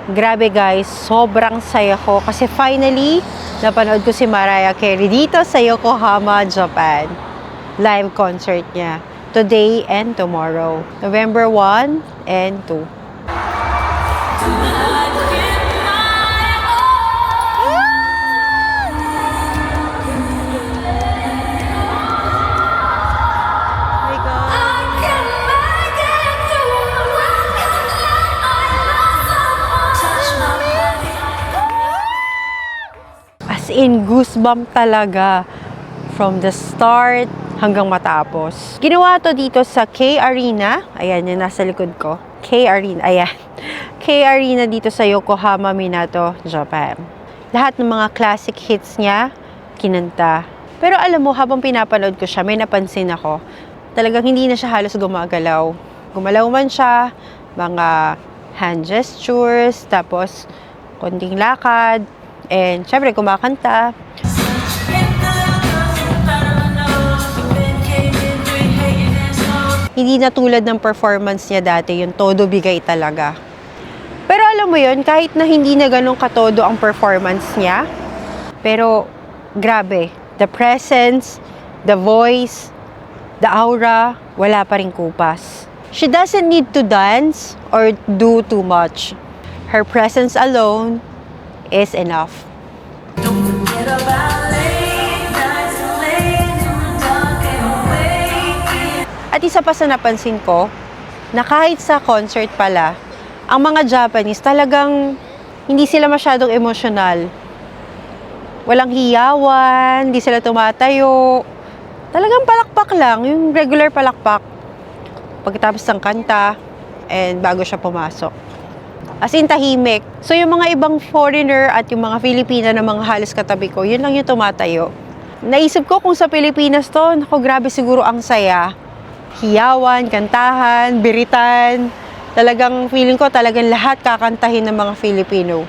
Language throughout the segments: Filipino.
Grabe guys, sobrang saya ko kasi finally, napanood ko si Mariah Carey dito sa Yokohama, Japan. Live concert niya. Today and tomorrow. November 1 and 2. As in, goosebump talaga. From the start hanggang matapos. Ginawa to dito sa K-Arena. Ayan, yung nasa likod ko. K-Arena, ayan. K-Arena dito sa Yokohama, Minato, Japan. Lahat ng mga classic hits niya, kinanta. Pero alam mo, habang pinapanood ko siya, may napansin ako. Talagang hindi na siya halos gumagalaw. Gumalaw man siya, mga hand gestures, tapos konting lakad, and syempre kumakanta. Hindi na tulad ng performance niya dati, yung todo bigay talaga. Pero alam mo yun, kahit na hindi na ganun katodo ang performance niya, pero grabe, the presence, the voice, the aura, wala pa rin kupas. She doesn't need to dance or do too much. Her presence alone is enough. Don't forget about At isa pa sa napansin ko, na kahit sa concert pala, ang mga Japanese talagang hindi sila masyadong emosyonal. Walang hiyawan, hindi sila tumatayo. Talagang palakpak lang, yung regular palakpak. Pagkatapos ng kanta, and bago siya pumasok. As in tahimik. So yung mga ibang foreigner at yung mga Filipina na mga halos katabi ko, yun lang yung tumatayo. Naisip ko kung sa Pilipinas to, naku grabe siguro ang saya. Hiyawan, kantahan, biritan. Talagang feeling ko talagang lahat kakantahin ng mga Filipino.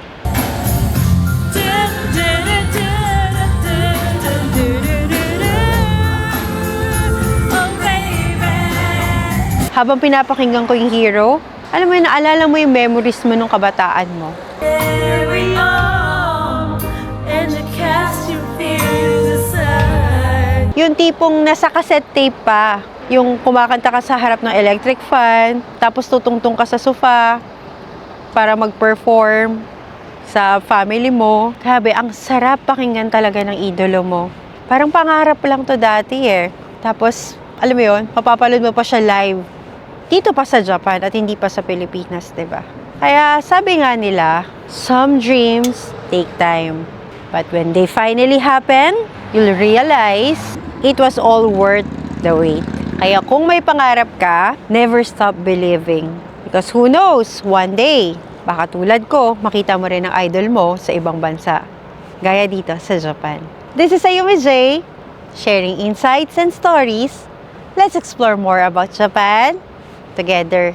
Habang pinapakinggan ko yung Hero, alam mo yun, naalala mo yung memories mo nung kabataan mo. Yung tipong nasa cassette tape pa. Yung kumakanta ka sa harap ng electric fan, tapos tutungtong ka sa sofa para mag-perform sa family mo. Grabe, ang sarap pakinggan talaga ng idolo mo. Parang pangarap lang to dati eh. Tapos, alam mo yun, mapapanood mo pa siya live. Dito pa sa Japan at hindi pa sa Pilipinas, diba? Kaya sabi nga nila, some dreams take time. But when they finally happen, you'll realize it was all worth the wait. Kaya kung may pangarap ka, never stop believing. Because who knows, one day, baka tulad ko, makita mo rin ang idol mo sa ibang bansa. Gaya dito sa Japan. This is Ayumi J, sharing insights and stories. Let's explore more about Japan together.